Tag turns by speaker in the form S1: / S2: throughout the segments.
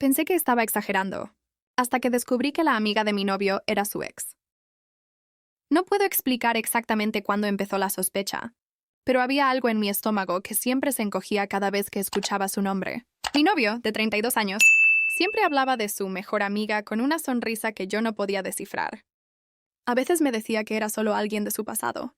S1: Pensé que estaba exagerando, hasta que descubrí que la amiga de mi novio era su ex. No puedo explicar exactamente cuándo empezó la sospecha, pero había algo en mi estómago que siempre se encogía cada vez que escuchaba su nombre. Mi novio, de 32 años, siempre hablaba de su mejor amiga con una sonrisa que yo no podía descifrar. A veces me decía que era solo alguien de su pasado,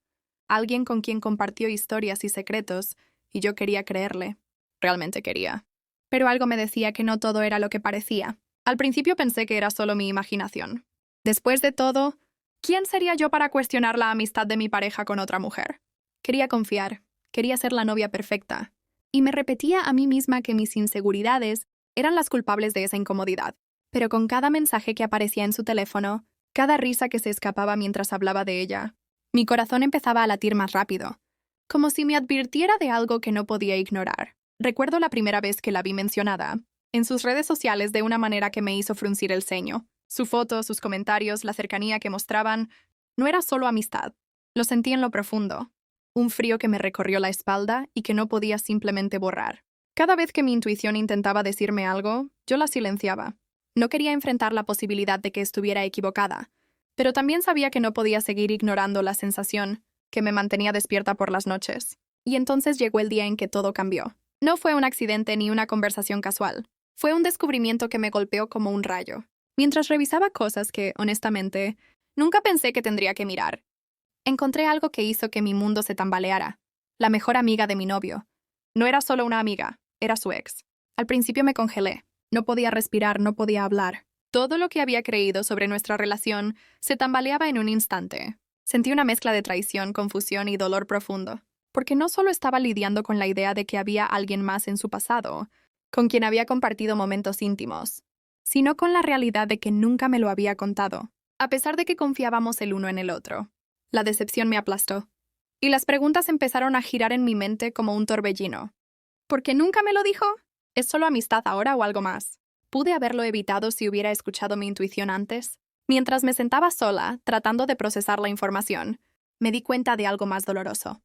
S1: alguien con quien compartió historias y secretos, y yo quería creerle. Realmente quería. Pero algo me decía que no todo era lo que parecía. Al principio pensé que era solo mi imaginación. Después de todo, ¿quién sería yo para cuestionar la amistad de mi pareja con otra mujer? Quería confiar, quería ser la novia perfecta, y me repetía a mí misma que mis inseguridades eran las culpables de esa incomodidad. Pero con cada mensaje que aparecía en su teléfono, cada risa que se escapaba mientras hablaba de ella, mi corazón empezaba a latir más rápido, como si me advirtiera de algo que no podía ignorar. Recuerdo la primera vez que la vi mencionada en sus redes sociales de una manera que me hizo fruncir el ceño. Su foto, sus comentarios, la cercanía que mostraban, no era solo amistad. Lo sentí en lo profundo. Un frío que me recorrió la espalda y que no podía simplemente borrar. Cada vez que mi intuición intentaba decirme algo, yo la silenciaba. No quería enfrentar la posibilidad de que estuviera equivocada, pero también sabía que no podía seguir ignorando la sensación que me mantenía despierta por las noches. Y entonces llegó el día en que todo cambió. No fue un accidente ni una conversación casual. Fue un descubrimiento que me golpeó como un rayo. Mientras revisaba cosas que, honestamente, nunca pensé que tendría que mirar, encontré algo que hizo que mi mundo se tambaleara. La mejor amiga de mi novio. No era solo una amiga, era su ex. Al principio me congelé. No podía respirar, no podía hablar. Todo lo que había creído sobre nuestra relación se tambaleaba en un instante. Sentí una mezcla de traición, confusión y dolor profundo, porque no solo estaba lidiando con la idea de que había alguien más en su pasado, con quien había compartido momentos íntimos, sino con la realidad de que nunca me lo había contado, a pesar de que confiábamos el uno en el otro. La decepción me aplastó, y las preguntas empezaron a girar en mi mente como un torbellino. ¿Por qué nunca me lo dijo? ¿Es solo amistad ahora o algo más? ¿Pude haberlo evitado si hubiera escuchado mi intuición antes? Mientras me sentaba sola, tratando de procesar la información, me di cuenta de algo más doloroso.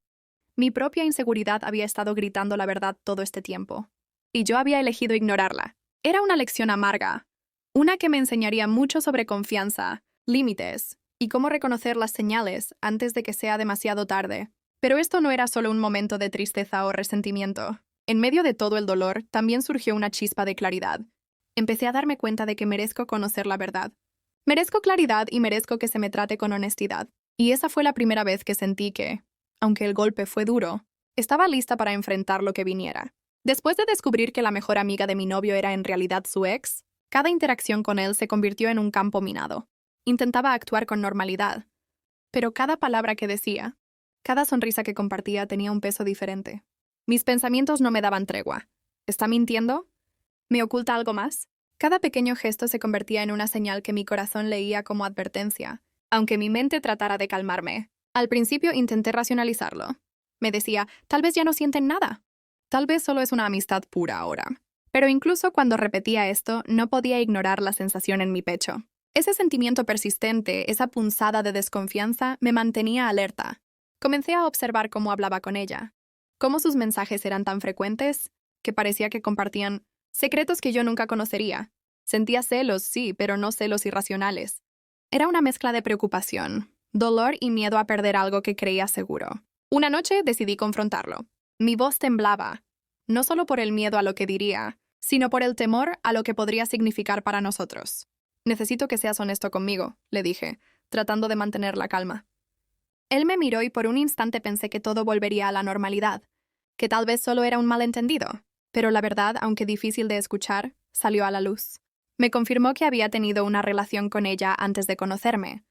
S1: Mi propia inseguridad había estado gritando la verdad todo este tiempo, y yo había elegido ignorarla. Era una lección amarga, una que me enseñaría mucho sobre confianza, límites y cómo reconocer las señales antes de que sea demasiado tarde. Pero esto no era solo un momento de tristeza o resentimiento. En medio de todo el dolor, también surgió una chispa de claridad. Empecé a darme cuenta de que merezco conocer la verdad. Merezco claridad y merezco que se me trate con honestidad. Y esa fue la primera vez que sentí que, aunque el golpe fue duro, estaba lista para enfrentar lo que viniera. Después de descubrir que la mejor amiga de mi novio era en realidad su ex, cada interacción con él se convirtió en un campo minado. Intentaba actuar con normalidad, pero cada palabra que decía, cada sonrisa que compartía tenía un peso diferente. Mis pensamientos no me daban tregua. ¿Está mintiendo? ¿Me oculta algo más? Cada pequeño gesto se convertía en una señal que mi corazón leía como advertencia, aunque mi mente tratara de calmarme. Al principio intenté racionalizarlo. Me decía, tal vez ya no sienten nada. Tal vez solo es una amistad pura ahora. Pero incluso cuando repetía esto, no podía ignorar la sensación en mi pecho. Ese sentimiento persistente, esa punzada de desconfianza, me mantenía alerta. Comencé a observar cómo hablaba con ella, cómo sus mensajes eran tan frecuentes, que parecía que compartían secretos que yo nunca conocería. Sentía celos, sí, pero no celos irracionales. Era una mezcla de preocupación, dolor y miedo a perder algo que creía seguro. Una noche decidí confrontarlo. Mi voz temblaba, no solo por el miedo a lo que diría, sino por el temor a lo que podría significar para nosotros. Necesito que seas honesto conmigo, le dije, tratando de mantener la calma. Él me miró y por un instante pensé que todo volvería a la normalidad, que tal vez solo era un malentendido, pero la verdad, aunque difícil de escuchar, salió a la luz. Me confirmó que había tenido una relación con ella antes de conocerme,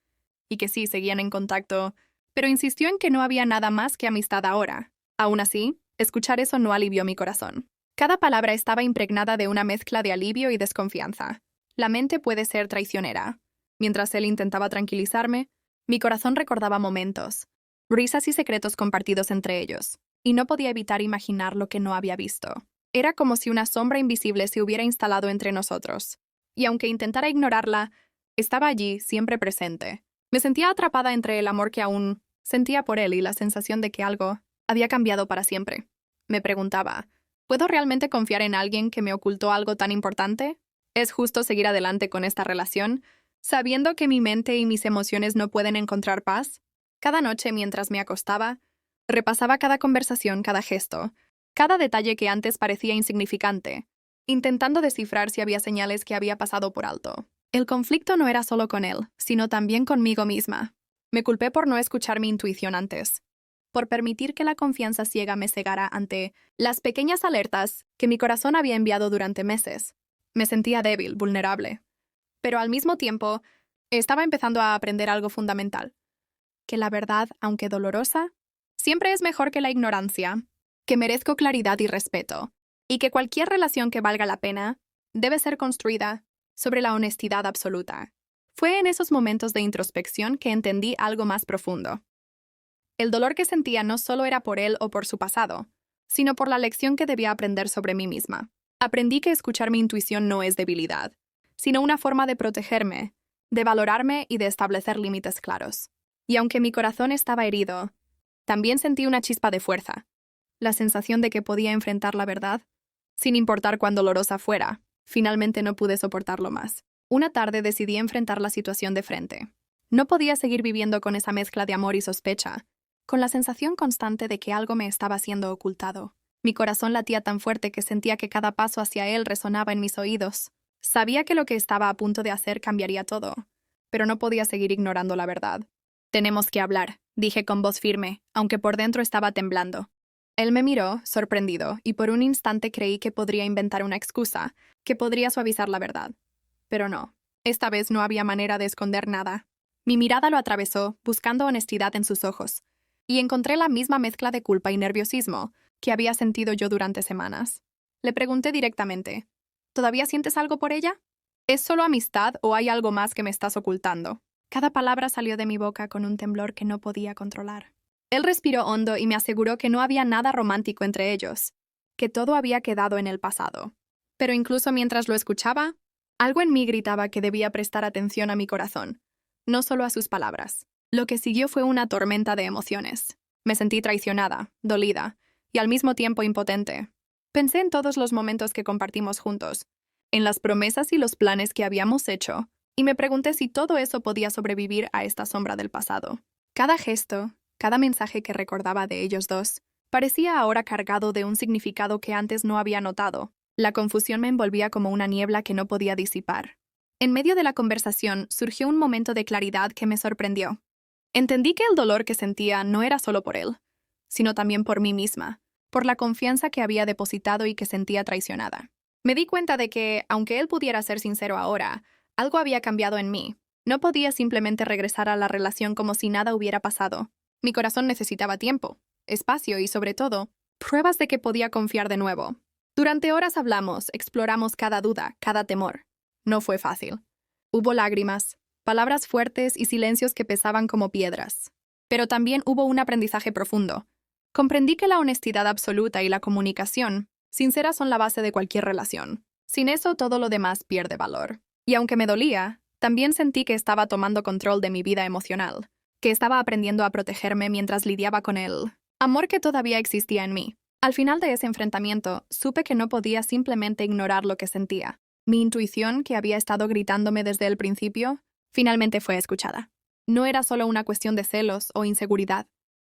S1: y que sí, seguían en contacto, pero insistió en que no había nada más que amistad ahora. Aún así, escuchar eso no alivió mi corazón. Cada palabra estaba impregnada de una mezcla de alivio y desconfianza. La mente puede ser traicionera. Mientras él intentaba tranquilizarme, mi corazón recordaba momentos, risas y secretos compartidos entre ellos, y no podía evitar imaginar lo que no había visto. Era como si una sombra invisible se hubiera instalado entre nosotros, y aunque intentara ignorarla, estaba allí, siempre presente. Me sentía atrapada entre el amor que aún sentía por él y la sensación de que algo había cambiado para siempre. Me preguntaba, ¿puedo realmente confiar en alguien que me ocultó algo tan importante? ¿Es justo seguir adelante con esta relación, sabiendo que mi mente y mis emociones no pueden encontrar paz? Cada noche mientras me acostaba, repasaba cada conversación, cada gesto, cada detalle que antes parecía insignificante, intentando descifrar si había señales que había pasado por alto. El conflicto no era solo con él, sino también conmigo misma. Me culpé por no escuchar mi intuición antes, por permitir que la confianza ciega me cegara ante las pequeñas alertas que mi corazón había enviado durante meses. Me sentía débil, vulnerable. Pero al mismo tiempo, estaba empezando a aprender algo fundamental: que la verdad, aunque dolorosa, siempre es mejor que la ignorancia, que merezco claridad y respeto, y que cualquier relación que valga la pena debe ser construida sobre la honestidad absoluta. Fue en esos momentos de introspección que entendí algo más profundo. El dolor que sentía no solo era por él o por su pasado, sino por la lección que debía aprender sobre mí misma. Aprendí que escuchar mi intuición no es debilidad, sino una forma de protegerme, de valorarme y de establecer límites claros. Y aunque mi corazón estaba herido, también sentí una chispa de fuerza, la sensación de que podía enfrentar la verdad, sin importar cuán dolorosa fuera. Finalmente no pude soportarlo más. Una tarde decidí enfrentar la situación de frente. No podía seguir viviendo con esa mezcla de amor y sospecha, con la sensación constante de que algo me estaba siendo ocultado. Mi corazón latía tan fuerte que sentía que cada paso hacia él resonaba en mis oídos. Sabía que lo que estaba a punto de hacer cambiaría todo, pero no podía seguir ignorando la verdad. «Tenemos que hablar», dije con voz firme, aunque por dentro estaba temblando. Él me miró, sorprendido, y por un instante creí que podría inventar una excusa, que podría suavizar la verdad. Pero no, esta vez no había manera de esconder nada. Mi mirada lo atravesó, buscando honestidad en sus ojos, y encontré la misma mezcla de culpa y nerviosismo que había sentido yo durante semanas. Le pregunté directamente: «¿Todavía sientes algo por ella? ¿Es solo amistad o hay algo más que me estás ocultando?» Cada palabra salió de mi boca con un temblor que no podía controlar. Él respiró hondo y me aseguró que no había nada romántico entre ellos, que todo había quedado en el pasado. Pero incluso mientras lo escuchaba, algo en mí gritaba que debía prestar atención a mi corazón, no solo a sus palabras. Lo que siguió fue una tormenta de emociones. Me sentí traicionada, dolida, y al mismo tiempo impotente. Pensé en todos los momentos que compartimos juntos, en las promesas y los planes que habíamos hecho, y me pregunté si todo eso podía sobrevivir a esta sombra del pasado. Cada gesto, cada mensaje que recordaba de ellos dos, parecía ahora cargado de un significado que antes no había notado. La confusión me envolvía como una niebla que no podía disipar. En medio de la conversación surgió un momento de claridad que me sorprendió. Entendí que el dolor que sentía no era solo por él, sino también por mí misma, por la confianza que había depositado y que sentía traicionada. Me di cuenta de que, aunque él pudiera ser sincero ahora, algo había cambiado en mí. No podía simplemente regresar a la relación como si nada hubiera pasado. Mi corazón necesitaba tiempo, espacio y, sobre todo, pruebas de que podía confiar de nuevo. Durante horas hablamos, exploramos cada duda, cada temor. No fue fácil. Hubo lágrimas, palabras fuertes y silencios que pesaban como piedras. Pero también hubo un aprendizaje profundo. Comprendí que la honestidad absoluta y la comunicación sincera son la base de cualquier relación. Sin eso, todo lo demás pierde valor. Y aunque me dolía, también sentí que estaba tomando control de mi vida emocional, que estaba aprendiendo a protegerme mientras lidiaba con el amor que todavía existía en mí. Al final de ese enfrentamiento, supe que no podía simplemente ignorar lo que sentía. Mi intuición, que había estado gritándome desde el principio, finalmente fue escuchada. No era solo una cuestión de celos o inseguridad.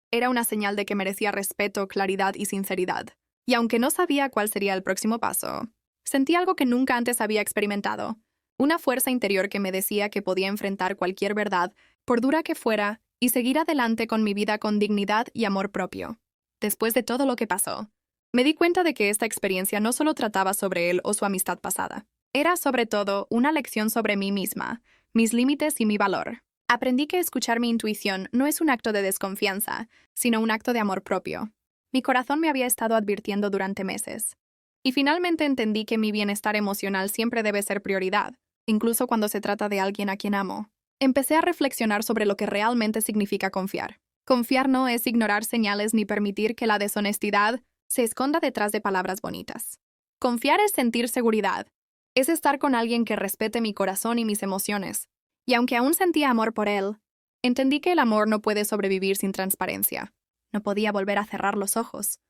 S1: Era una señal de que merecía respeto, claridad y sinceridad. Y aunque no sabía cuál sería el próximo paso, sentí algo que nunca antes había experimentado. Una fuerza interior que me decía que podía enfrentar cualquier verdad, por dura que fuera, y seguir adelante con mi vida con dignidad y amor propio. Después de todo lo que pasó, me di cuenta de que esta experiencia no solo trataba sobre él o su amistad pasada. Era, sobre todo, una lección sobre mí misma, mis límites y mi valor. Aprendí que escuchar mi intuición no es un acto de desconfianza, sino un acto de amor propio. Mi corazón me había estado advirtiendo durante meses. Y finalmente entendí que mi bienestar emocional siempre debe ser prioridad, incluso cuando se trata de alguien a quien amo. Empecé a reflexionar sobre lo que realmente significa confiar. Confiar no es ignorar señales ni permitir que la deshonestidad se esconda detrás de palabras bonitas. Confiar es sentir seguridad. Es estar con alguien que respete mi corazón y mis emociones. Y aunque aún sentía amor por él, entendí que el amor no puede sobrevivir sin transparencia. No podía volver a cerrar los ojos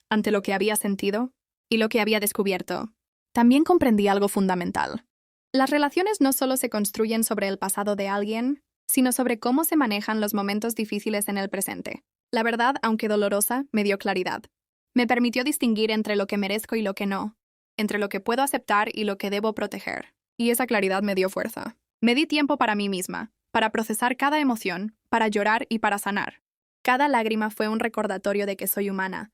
S1: ante lo que había sentido y lo que había descubierto. También comprendí algo fundamental. Las relaciones no solo se construyen sobre el pasado de alguien, sino sobre cómo se manejan los momentos difíciles en el presente. La verdad, aunque dolorosa, me dio claridad. Me permitió distinguir entre lo que merezco y lo que no, entre lo que puedo aceptar y lo que debo proteger. Y esa claridad me dio fuerza. Me di tiempo para mí misma, para procesar cada emoción, para llorar y para sanar. Cada lágrima fue un recordatorio de que soy humana,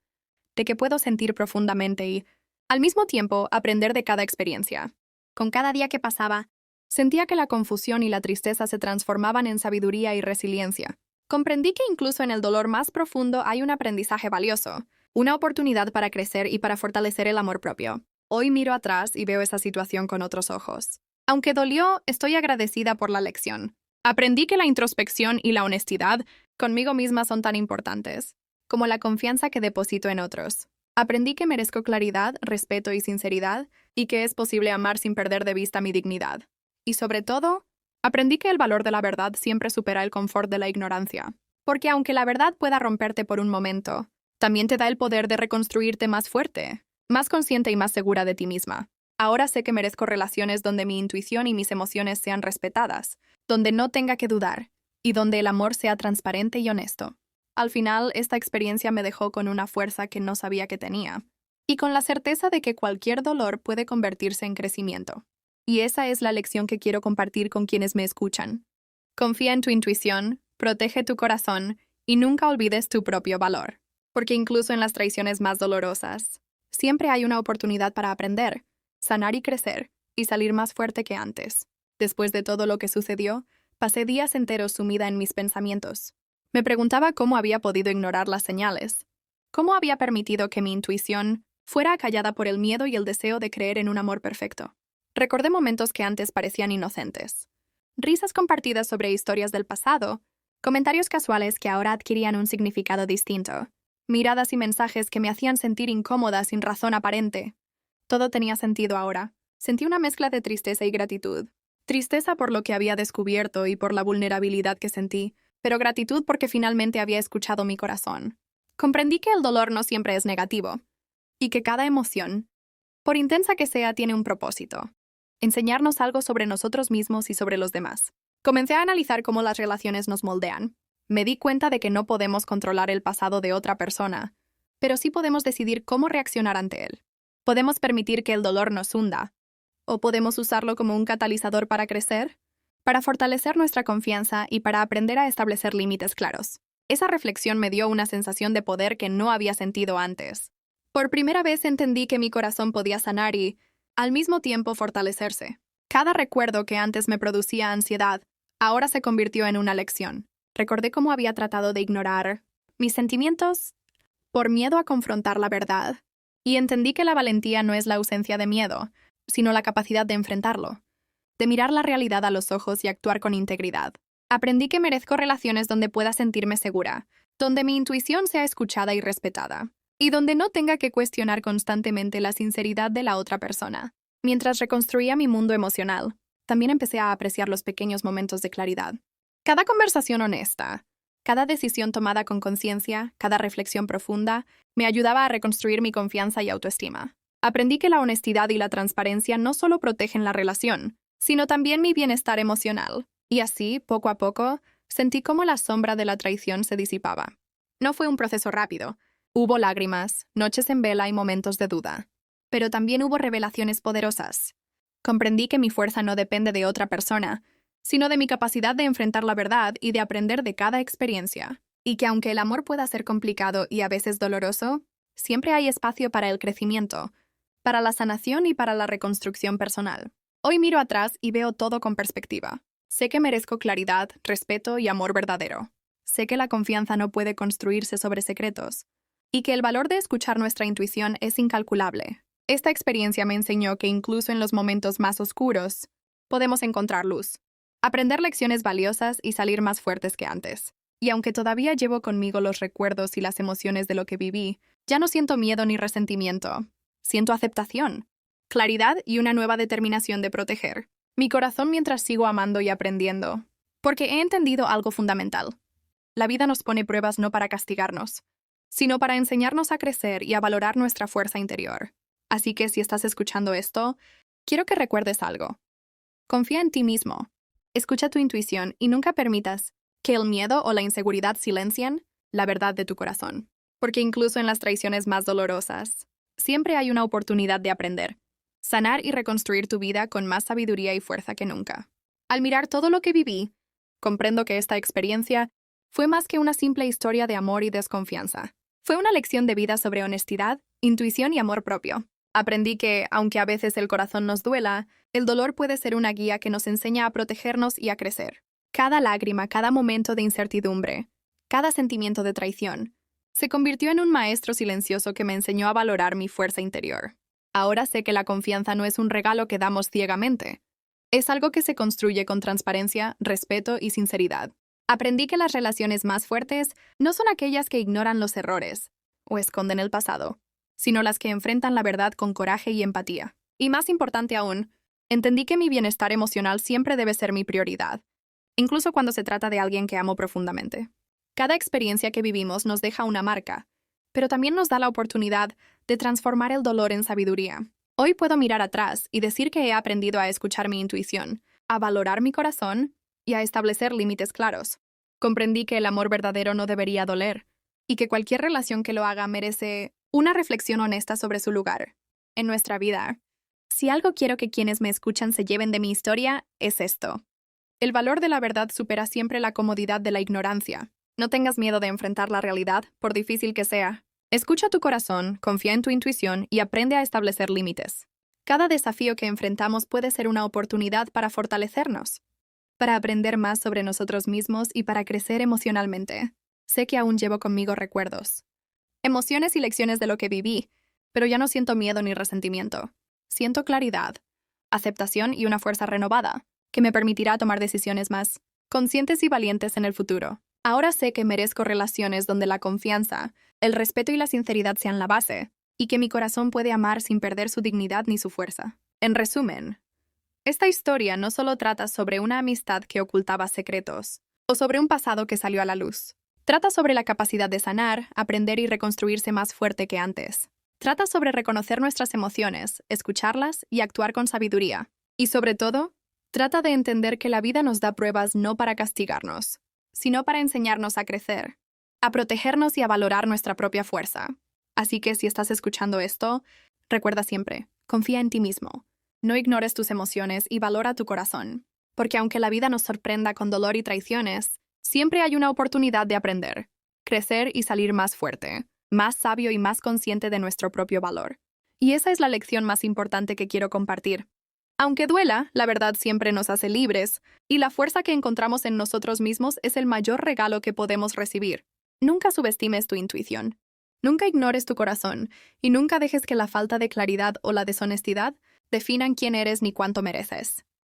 S1: de que puedo sentir profundamente y, al mismo tiempo, aprender de cada experiencia. Con cada día que pasaba, sentía que la confusión y la tristeza se transformaban en sabiduría y resiliencia. Comprendí que incluso en el dolor más profundo hay un aprendizaje valioso, una oportunidad para crecer y para fortalecer el amor propio. Hoy miro atrás y veo esa situación con otros ojos. Aunque dolió, estoy agradecida por la lección. Aprendí que la introspección y la honestidad conmigo misma son tan importantes, como la confianza que deposito en otros. Aprendí que merezco claridad, respeto y sinceridad, y que es posible amar sin perder de vista mi dignidad. Y sobre todo, aprendí que el valor de la verdad siempre supera el confort de la ignorancia. Porque aunque la verdad pueda romperte por un momento, también te da el poder de reconstruirte más fuerte, más consciente y más segura de ti misma. Ahora sé que merezco relaciones donde mi intuición y mis emociones sean respetadas, donde no tenga que dudar, y donde el amor sea transparente y honesto. Al final, esta experiencia me dejó con una fuerza que no sabía que tenía, y con la certeza de que cualquier dolor puede convertirse en crecimiento. Y esa es la lección que quiero compartir con quienes me escuchan. Confía en tu intuición, protege tu corazón y nunca olvides tu propio valor. Porque incluso en las traiciones más dolorosas, siempre hay una oportunidad para aprender, sanar y crecer, y salir más fuerte que antes. Después de todo lo que sucedió, pasé días enteros sumida en mis pensamientos. Me preguntaba cómo había podido ignorar las señales, cómo había permitido que mi intuición fuera acallada por el miedo y el deseo de creer en un amor perfecto. Recordé momentos que antes parecían inocentes. Risas compartidas sobre historias del pasado, comentarios casuales que ahora adquirían un significado distinto, miradas y mensajes que me hacían sentir incómoda sin razón aparente. Todo tenía sentido ahora. Sentí una mezcla de tristeza y gratitud. Tristeza por lo que había descubierto y por la vulnerabilidad que sentí, pero gratitud porque finalmente había escuchado mi corazón. Comprendí que el dolor no siempre es negativo, y que cada emoción, por intensa que sea, tiene un propósito: enseñarnos algo sobre nosotros mismos y sobre los demás. Comencé a analizar cómo las relaciones nos moldean. Me di cuenta de que no podemos controlar el pasado de otra persona, pero sí podemos decidir cómo reaccionar ante él. Podemos permitir que el dolor nos hunda, o podemos usarlo como un catalizador para crecer, para fortalecer nuestra confianza y para aprender a establecer límites claros. Esa reflexión me dio una sensación de poder que no había sentido antes. Por primera vez entendí que mi corazón podía sanar y, al mismo tiempo, fortalecerse. Cada recuerdo que antes me producía ansiedad, ahora se convirtió en una lección. Recordé cómo había tratado de ignorar mis sentimientos por miedo a confrontar la verdad, y entendí que la valentía no es la ausencia de miedo, sino la capacidad de enfrentarlo, de mirar la realidad a los ojos y actuar con integridad. Aprendí que merezco relaciones donde pueda sentirme segura, donde mi intuición sea escuchada y respetada, y donde no tenga que cuestionar constantemente la sinceridad de la otra persona. Mientras reconstruía mi mundo emocional, también empecé a apreciar los pequeños momentos de claridad. Cada conversación honesta, cada decisión tomada con conciencia, cada reflexión profunda, me ayudaba a reconstruir mi confianza y autoestima. Aprendí que la honestidad y la transparencia no solo protegen la relación, sino también mi bienestar emocional. Y así, poco a poco, sentí cómo la sombra de la traición se disipaba. No fue un proceso rápido. Hubo lágrimas, noches en vela y momentos de duda. Pero también hubo revelaciones poderosas. Comprendí que mi fuerza no depende de otra persona, sino de mi capacidad de enfrentar la verdad y de aprender de cada experiencia. Y que aunque el amor pueda ser complicado y a veces doloroso, siempre hay espacio para el crecimiento, para la sanación y para la reconstrucción personal. Hoy miro atrás y veo todo con perspectiva. Sé que merezco claridad, respeto y amor verdadero. Sé que la confianza no puede construirse sobre secretos, y que el valor de escuchar nuestra intuición es incalculable. Esta experiencia me enseñó que incluso en los momentos más oscuros, podemos encontrar luz, aprender lecciones valiosas y salir más fuertes que antes. Y aunque todavía llevo conmigo los recuerdos y las emociones de lo que viví, ya no siento miedo ni resentimiento. Siento aceptación, claridad y una nueva determinación de proteger mi corazón mientras sigo amando y aprendiendo. Porque he entendido algo fundamental. La vida nos pone pruebas no para castigarnos, sino para enseñarnos a crecer y a valorar nuestra fuerza interior. Así que si estás escuchando esto, quiero que recuerdes algo. Confía en ti mismo. Escucha tu intuición y nunca permitas que el miedo o la inseguridad silencien la verdad de tu corazón. Porque incluso en las traiciones más dolorosas, siempre hay una oportunidad de aprender, sanar y reconstruir tu vida con más sabiduría y fuerza que nunca. Al mirar todo lo que viví, comprendo que esta experiencia fue más que una simple historia de amor y desconfianza. Fue una lección de vida sobre honestidad, intuición y amor propio. Aprendí que, aunque a veces el corazón nos duela, el dolor puede ser una guía que nos enseña a protegernos y a crecer. Cada lágrima, cada momento de incertidumbre, cada sentimiento de traición, se convirtió en un maestro silencioso que me enseñó a valorar mi fuerza interior. Ahora sé que la confianza no es un regalo que damos ciegamente. Es algo que se construye con transparencia, respeto y sinceridad. Aprendí que las relaciones más fuertes no son aquellas que ignoran los errores o esconden el pasado, sino las que enfrentan la verdad con coraje y empatía. Y más importante aún, entendí que mi bienestar emocional siempre debe ser mi prioridad, incluso cuando se trata de alguien que amo profundamente. Cada experiencia que vivimos nos deja una marca, pero también nos da la oportunidad de transformar el dolor en sabiduría. Hoy puedo mirar atrás y decir que he aprendido a escuchar mi intuición, a valorar mi corazón y a establecer límites claros. Comprendí que el amor verdadero no debería doler, y que cualquier relación que lo haga merece una reflexión honesta sobre su lugar en nuestra vida. Si algo quiero que quienes me escuchan se lleven de mi historia, es esto. El valor de la verdad supera siempre la comodidad de la ignorancia. No tengas miedo de enfrentar la realidad, por difícil que sea. Escucha tu corazón, confía en tu intuición y aprende a establecer límites. Cada desafío que enfrentamos puede ser una oportunidad para fortalecernos, para aprender más sobre nosotros mismos y para crecer emocionalmente. Sé que aún llevo conmigo recuerdos, emociones y lecciones de lo que viví, pero ya no siento miedo ni resentimiento. Siento claridad, aceptación y una fuerza renovada, que me permitirá tomar decisiones más conscientes y valientes en el futuro. Ahora sé que merezco relaciones donde la confianza, el respeto y la sinceridad sean la base, y que mi corazón puede amar sin perder su dignidad ni su fuerza. En resumen, esta historia no solo trata sobre una amistad que ocultaba secretos, o sobre un pasado que salió a la luz. Trata sobre la capacidad de sanar, aprender y reconstruirse más fuerte que antes. Trata sobre reconocer nuestras emociones, escucharlas y actuar con sabiduría. Y sobre todo, trata de entender que la vida nos da pruebas no para castigarnos, sino para enseñarnos a crecer, a protegernos y a valorar nuestra propia fuerza. Así que si estás escuchando esto, recuerda siempre, confía en ti mismo. No ignores tus emociones y valora tu corazón, porque aunque la vida nos sorprenda con dolor y traiciones, siempre hay una oportunidad de aprender, crecer y salir más fuerte, más sabio y más consciente de nuestro propio valor. Y esa es la lección más importante que quiero compartir. Aunque duela, la verdad siempre nos hace libres, y la fuerza que encontramos en nosotros mismos es el mayor regalo que podemos recibir. Nunca subestimes tu intuición. Nunca ignores tu corazón, y nunca dejes que la falta de claridad o la deshonestidad definan quién eres ni cuánto mereces.